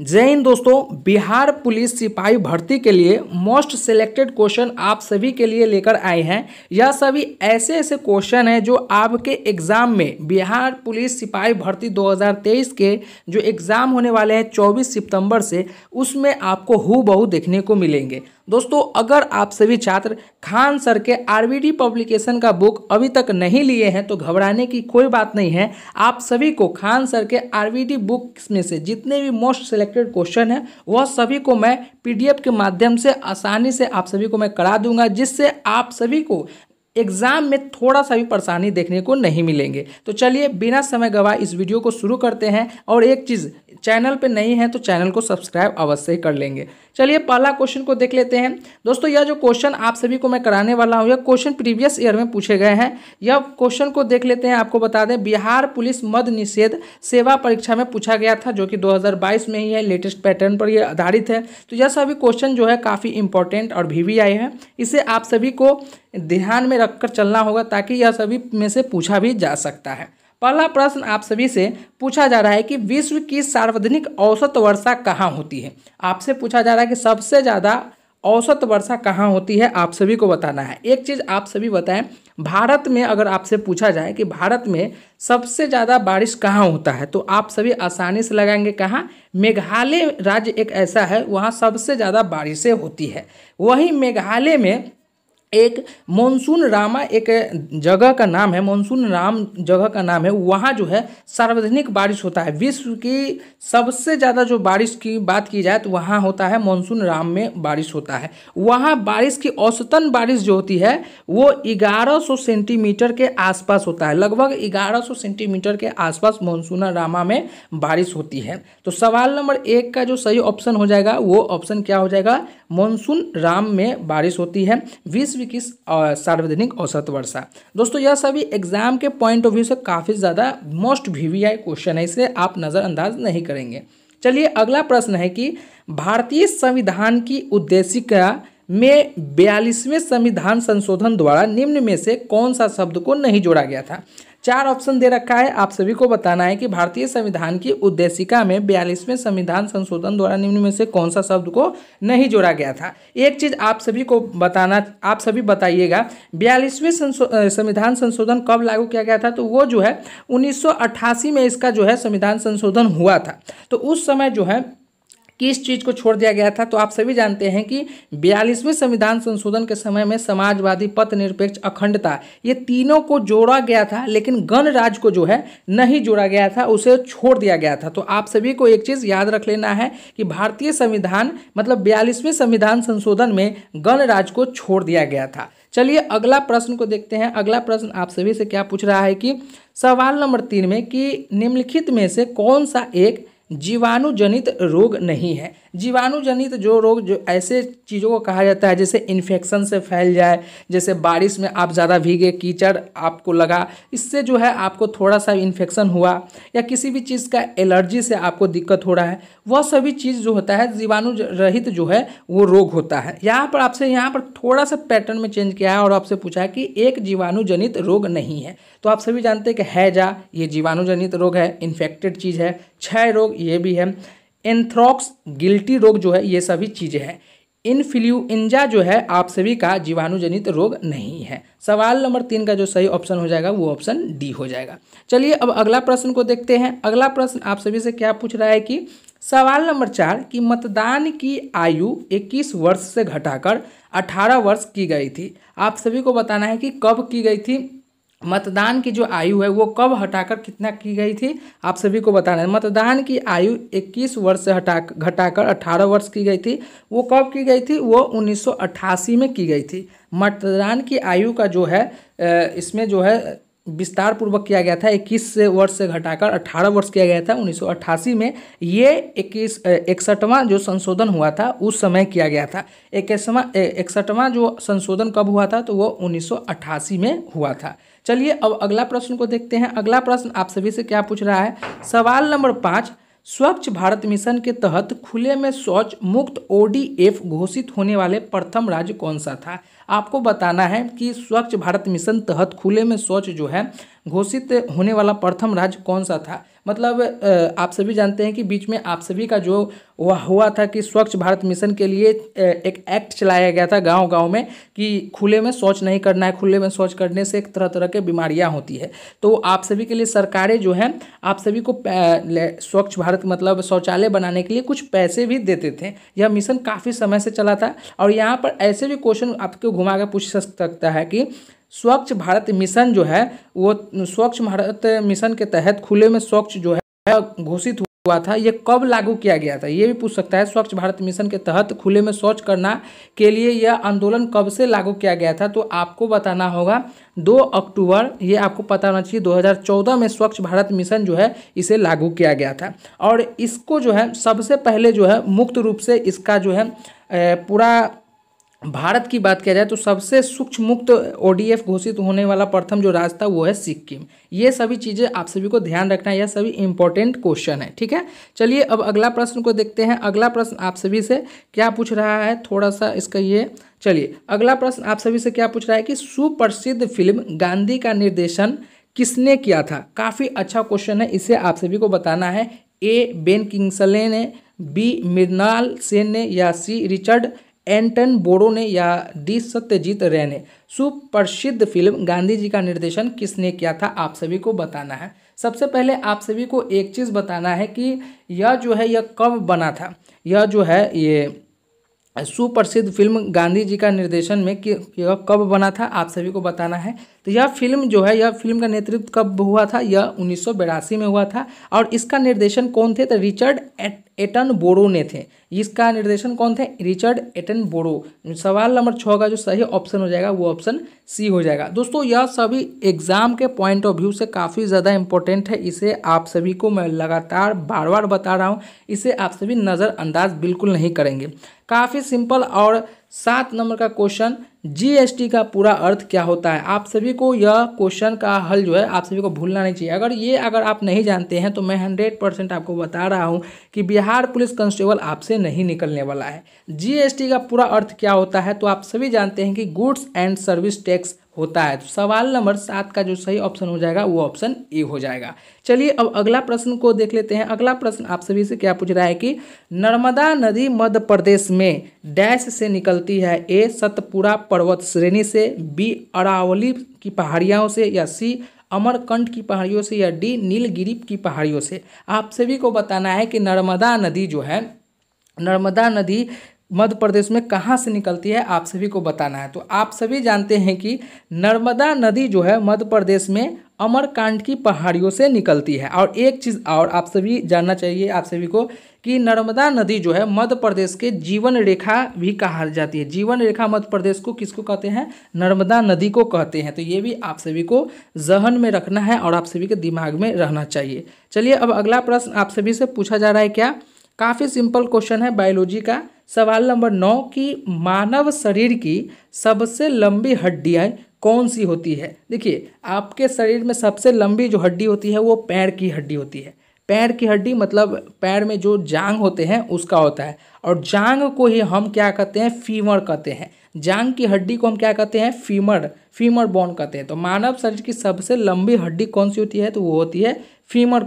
जय हिंद दोस्तों। बिहार पुलिस सिपाही भर्ती के लिए मोस्ट सिलेक्टेड क्वेश्चन आप सभी के लिए लेकर आए हैं। यह सभी ऐसे ऐसे क्वेश्चन हैं जो आपके एग्जाम में बिहार पुलिस सिपाही भर्ती 2023 के जो एग्ज़ाम होने वाले हैं 24 सितंबर से, उसमें आपको हूबहू देखने को मिलेंगे। दोस्तों, अगर आप सभी छात्र खान सर के आरबीडी पब्लिकेशन का बुक अभी तक नहीं लिए हैं तो घबराने की कोई बात नहीं है। आप सभी को खान सर के आरबीडी बुक में से जितने भी मोस्ट सिलेक्टेड क्वेश्चन हैं वह सभी को मैं पीडीएफ के माध्यम से आसानी से आप सभी को मैं करा दूंगा, जिससे आप सभी को एग्जाम में थोड़ा सा भी परेशानी देखने को नहीं मिलेंगे। तो चलिए बिना समय गवाए इस वीडियो को शुरू करते हैं। और एक चीज़, चैनल पे नहीं है तो चैनल को सब्सक्राइब अवश्य ही कर लेंगे। चलिए पहला क्वेश्चन को देख लेते हैं। दोस्तों, यह जो क्वेश्चन आप सभी को मैं कराने वाला हूँ, यह क्वेश्चन प्रीवियस ईयर में पूछे गए हैं। यह क्वेश्चन को देख लेते हैं। आपको बता दें, बिहार पुलिस मद्य निषेध सेवा परीक्षा में पूछा गया था, जो कि 2022 में ही है। लेटेस्ट पैटर्न पर यह आधारित है। तो यह सभी क्वेश्चन जो है काफ़ी इंपॉर्टेंट और वीवीआई है। इसे आप सभी को ध्यान में रखकर चलना होगा ताकि यह सभी में से पूछा भी जा सकता है। पहला प्रश्न आप सभी से पूछा जा रहा है कि विश्व की सार्वजनिक औसत वर्षा कहाँ होती है। आपसे पूछा जा रहा है कि सबसे ज़्यादा औसत वर्षा कहाँ होती है, आप सभी को बताना है। एक चीज़ आप सभी बताएं, भारत में अगर आपसे पूछा जाए कि भारत में सबसे ज़्यादा बारिश कहाँ होता है, तो आप सभी आसानी से लगाएंगे कहाँ। मेघालय राज्य एक ऐसा है, वहाँ सबसे ज़्यादा बारिशें होती है। वहीं मेघालय में एक मानसून रामा एक जगह का नाम है, मानसून राम जगह का नाम है, वहाँ जो है सार्वजनिक बारिश होता है। विश्व की सबसे ज़्यादा जो बारिश की बात की जाए तो वहाँ होता है मानसून राम में बारिश होता है। वहाँ बारिश की औसतन बारिश जो होती है वो 1100 सेंटीमीटर के आसपास होता है। लगभग 1100 सेंटीमीटर के आसपास मानसून रामा में बारिश होती है। तो सवाल नंबर 1 का जो सही ऑप्शन हो जाएगा वो ऑप्शन क्या हो जाएगा, मानसून राम में बारिश होती है। विश्व की सार्वजनिक औसत वर्षा। दोस्तों, यह सभी एग्जाम के पॉइंट ऑफ व्यू से काफ़ी ज़्यादा मोस्ट वीवीआई क्वेश्चन है, इसे आप नज़रअंदाज नहीं करेंगे। चलिए अगला प्रश्न है कि भारतीय संविधान की उद्देशिका में 42वें संविधान संशोधन द्वारा निम्न में से कौन सा शब्द को नहीं जोड़ा गया था। 4 ऑप्शन दे रखा है, आप सभी को बताना है कि भारतीय संविधान की उद्देशिका में 42वें संविधान संशोधन द्वारा निम्न में से कौन सा शब्द को नहीं जोड़ा गया था। एक चीज़ आप सभी को बताना, आप सभी बताइएगा 42वें संविधान संशोधन कब लागू किया गया था। तो वो जो है 1988 में इसका जो है संविधान संशोधन हुआ था। तो उस समय जो है किस चीज़ को छोड़ दिया गया था, तो आप सभी जानते हैं कि 42वें संविधान संशोधन के समय में समाजवादी, पथ निरपेक्ष, अखंडता, ये तीनों को जोड़ा गया था, लेकिन गणराज्य को जो है नहीं जोड़ा गया था, उसे छोड़ दिया गया था। तो आप सभी को एक चीज़ याद रख लेना है कि भारतीय संविधान मतलब 42वें संविधान संशोधन में गणराज्य को छोड़ दिया गया था। चलिए अगला प्रश्न को देखते हैं। अगला प्रश्न आप सभी से क्या पूछ रहा है कि सवाल नंबर 3 में कि निम्नलिखित में से कौन सा एक जीवाणु जनित रोग नहीं है। जीवाणु जनित जो रोग, जो ऐसे चीज़ों को कहा जाता है जैसे इन्फेक्शन से फैल जाए, जैसे बारिश में आप ज़्यादा भीगे, कीचड़ आपको लगा, इससे जो है आपको थोड़ा सा इन्फेक्शन हुआ, या किसी भी चीज़ का एलर्जी से आपको दिक्कत हो रहा है, वह सभी चीज़ जो होता है जीवाणु रहित जो है वो रोग होता है। यहाँ पर आपसे यहाँ पर थोड़ा सा पैटर्न में चेंज किया है और आपसे पूछा है कि एक जीवाणु जनित रोग नहीं है। तो आप सभी जानते हैं कि हैजा ये जीवाणु जनित रोग है, इन्फेक्टेड चीज़ है। क्षय रोग ये भी है। एंथ्रॉक्स गिल्टी रोग जो है ये सभी चीज़ें हैं। इन्फ्लुएंजा जो है आप सभी का जीवाणु जनित रोग नहीं है। सवाल नंबर 3 का जो सही ऑप्शन हो जाएगा वो ऑप्शन डी हो जाएगा। चलिए अब अगला प्रश्न को देखते हैं। अगला प्रश्न आप सभी से क्या पूछ रहा है कि सवाल नंबर 4 कि मतदान की आयु 21 वर्ष से घटाकर 18 वर्ष की गई थी। आप सभी को बताना है कि कब की गई थी। मतदान की जो आयु है वो कब हटाकर कितना की गई थी, आप सभी को बताना है। मतदान की आयु 21 वर्ष से घटाकर 18 वर्ष की गई थी। वो कब की गई थी, वो 1988 में की गई थी। मतदान की आयु का जो है इसमें जो है विस्तार पूर्वक किया गया था। 21 वर्ष से घटाकर 18 वर्ष किया गया था 1988 में। ये 61वां जो संशोधन हुआ था उस समय किया गया था। 61वां जो संशोधन कब हुआ था, तो वो 1988 में हुआ था। चलिए अब अगला प्रश्न को देखते हैं। अगला प्रश्न आप सभी से क्या पूछ रहा है। सवाल नंबर 5 स्वच्छ भारत मिशन के तहत खुले में शौच मुक्त ODF घोषित होने वाले प्रथम राज्य कौन सा था। आपको बताना है कि स्वच्छ भारत मिशन तहत खुले में शौच जो है घोषित होने वाला प्रथम राज्य कौन सा था। मतलब आप सभी जानते हैं कि बीच में आप सभी का जो हुआ था कि स्वच्छ भारत मिशन के लिए एक एक्ट चलाया गया था गांव गांव में कि खुले में शौच नहीं करना है, खुले में शौच करने से एक तरह तरह के बीमारियां होती है। तो आप सभी के लिए सरकारें जो हैं आप सभी को स्वच्छ भारत मतलब शौचालय बनाने के लिए कुछ पैसे भी देते थे। यह मिशन काफ़ी समय से चला था और यहाँ पर ऐसे भी क्वेश्चन आपको घुमा कर पूछ सकता है कि स्वच्छ भारत मिशन जो है वो स्वच्छ भारत मिशन के तहत खुले में शौच जो है घोषित हुआ था, ये कब लागू किया गया था, ये भी पूछ सकता है। स्वच्छ भारत मिशन के तहत खुले में शौच करना के लिए यह आंदोलन कब से लागू किया गया था, तो आपको बताना होगा 2 अक्टूबर, ये आपको पता होना चाहिए, 2014 में स्वच्छ भारत मिशन जो है इसे लागू किया गया था। और इसको जो है सबसे पहले जो है मुक्त रूप से इसका जो है पूरा भारत की बात किया जाए तो सबसे सूक्ष्म मुक्त ODF घोषित होने वाला प्रथम जो राज्य था वो है सिक्किम। ये सभी चीज़ें आप सभी को ध्यान रखना है, यह सभी इंपॉर्टेंट क्वेश्चन है, ठीक है। चलिए अब अगला प्रश्न को देखते हैं। अगला प्रश्न आप सभी से क्या पूछ रहा है, थोड़ा सा इसका ये, चलिए अगला प्रश्न आप सभी से क्या पूछ रहा है कि सुप्रसिद्ध फिल्म गांधी का निर्देशन किसने किया था। काफ़ी अच्छा क्वेश्चन है, इसे आप सभी को बताना है। ए बेन किंग्सले ने, बी मृणाल सेन ने, या सी रिचर्ड एंटन बोरो ने, या डी सत्यजीत रे ने। सुप्रसिद्ध फिल्म गांधी जी का निर्देशन किसने किया था, आप सभी को बताना है। सबसे पहले आप सभी को एक चीज़ बताना है कि यह जो है यह कब बना था। यह जो है ये सुप्रसिद्ध फिल्म गांधी जी का निर्देशन में कि यह कब बना था, आप सभी को बताना है। तो यह फिल्म जो है, यह फिल्म का नेतृत्व कब हुआ था, यह 1982 में हुआ था। और इसका निर्देशन कौन थे, तो रिचर्ड एटन बोरो ने थे। इसका निर्देशन कौन थे, रिचर्ड एटन बोरो। सवाल नंबर 6 का जो सही ऑप्शन हो जाएगा वो ऑप्शन सी हो जाएगा। दोस्तों यह सभी एग्जाम के पॉइंट ऑफ व्यू से काफ़ी ज़्यादा इंपॉर्टेंट है, इसे आप सभी को मैं लगातार बार बार बता रहा हूँ, इसे आप सभी नज़रअंदाज बिल्कुल नहीं करेंगे। काफ़ी सिंपल। और 7 नंबर का क्वेश्चन, GST का पूरा अर्थ क्या होता है। आप सभी को यह क्वेश्चन का हल जो है आप सभी को भूलना नहीं चाहिए। अगर आप नहीं जानते हैं तो मैं 100% आपको बता रहा हूं कि बिहार पुलिस कांस्टेबल आपसे नहीं निकलने वाला है। GST का पूरा अर्थ क्या होता है, तो आप सभी जानते हैं कि गुड्स एंड सर्विस टैक्स होता है। तो सवाल नंबर 7 का जो सही ऑप्शन हो जाएगा वो ऑप्शन ए हो जाएगा। चलिए अब अगला प्रश्न को देख लेते हैं। अगला प्रश्न आप सभी से क्या पूछ रहा है कि नर्मदा नदी मध्य प्रदेश में डैश से निकलती है। ए सतपुड़ा पर्वत श्रेणी से, बी अरावली की पहाड़ियों से, या सी अमरकंटक की पहाड़ियों से, या डी नीलगिरी की पहाड़ियों से। आप सभी को बताना है कि नर्मदा नदी जो है, नर्मदा नदी मध्य प्रदेश में कहाँ से निकलती है, आप सभी को बताना है। तो आप सभी जानते हैं कि नर्मदा नदी जो है मध्य प्रदेश में अमरकांट की पहाड़ियों से निकलती है। और एक चीज़ और आप सभी जानना चाहिए आप सभी को कि नर्मदा नदी जो है मध्य प्रदेश के जीवन रेखा भी कहा जाती है। जीवन रेखा मध्य प्रदेश को किसको कहते हैं, नर्मदा नदी को कहते हैं। तो ये भी आप सभी को जहन में रखना है और आप सभी के दिमाग में रहना चाहिए। चलिए अब अगला प्रश्न आप सभी से पूछा जा रहा है क्या, काफ़ी सिंपल क्वेश्चन है बायोलॉजी का। सवाल नंबर 9 की मानव शरीर की सबसे लंबी हड्डियाँ कौन सी होती है। देखिए आपके शरीर में सबसे लंबी जो हड्डी होती है वो पैर की हड्डी होती है। पैर की हड्डी मतलब पैर में जो जांग होते हैं उसका होता है। और जांग को ही हम क्या कहते हैं, फीमर कहते हैं। जांग की हड्डी को हम क्या कहते हैं, फीमर बोन कहते हैं। तो मानव शरीर की सबसे लंबी हड्डी कौन सी होती है, तो वो होती है फीमर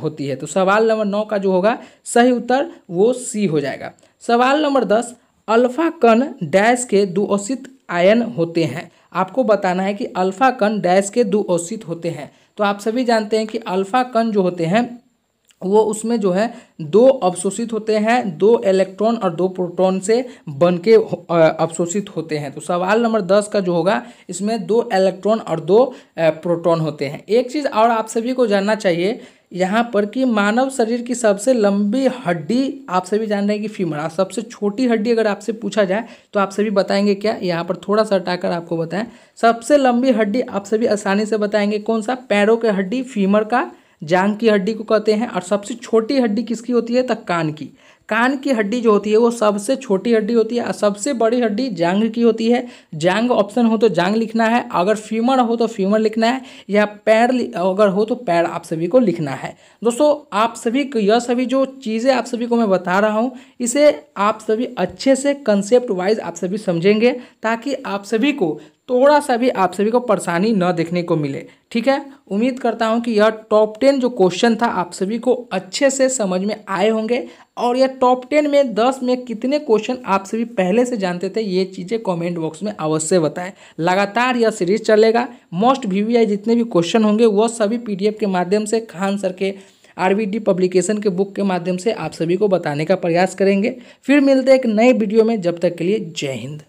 होती है। तो सवाल नंबर 9 का जो होगा सही उत्तर वो सी हो जाएगा। सवाल नंबर 10, अल्फा कण डैश के द्विऔषित आयन होते हैं। आपको बताना है कि अल्फा कण डैश के द्विऔषित होते हैं। तो आप सभी जानते हैं कि अल्फा कण जो होते हैं वो उसमें जो है 2 अवशोषित होते हैं, 2 इलेक्ट्रॉन और 2 प्रोटॉन से बन के अवशोषित होते हैं। तो सवाल नंबर 10 का जो होगा इसमें 2 इलेक्ट्रॉन और 2 प्रोटॉन होते हैं। एक चीज़ और आप सभी को जानना चाहिए यहाँ पर कि मानव शरीर की सबसे लंबी हड्डी आप सभी जान रहे हैं कि फीमर। सबसे छोटी हड्डी अगर आपसे पूछा जाए तो आप सभी बताएंगे क्या, यहाँ पर थोड़ा सा हटाकर आपको बताएं। सबसे लंबी हड्डी आप सभी आसानी से बताएंगे कौन सा, पैरों की हड्डी फीमर का, जांग की हड्डी को कहते हैं। और सबसे छोटी हड्डी किसकी होती है, तो कान की हड्डी जो होती है वो सबसे छोटी हड्डी होती है। और सबसे बड़ी हड्डी जांग की होती है। जांग ऑप्शन हो तो जांग लिखना है, अगर फीमर हो तो फीमर लिखना है, या पैर अगर हो तो पैर आप सभी को लिखना है। दोस्तों आप सभी को यह सभी जो चीज़ें आप सभी को मैं बता रहा हूँ इसे आप सभी अच्छे से कंसेप्ट वाइज आप सभी समझेंगे, ताकि आप सभी को थोड़ा सा भी आप सभी को परेशानी न देखने को मिले। ठीक है, उम्मीद करता हूं कि यह टॉप 10 जो क्वेश्चन था आप सभी को अच्छे से समझ में आए होंगे। और यह टॉप 10 में 10 में कितने क्वेश्चन आप सभी पहले से जानते थे, ये चीज़ें कमेंट बॉक्स में अवश्य बताएं। लगातार यह सीरीज चलेगा। मोस्ट VVI जितने भी क्वेश्चन होंगे वह सभी PDF के माध्यम से खान सर के RVD पब्लिकेशन के बुक के माध्यम से आप सभी को बताने का प्रयास करेंगे। फिर मिलते हैं एक नए वीडियो में, जब तक के लिए जय हिंद।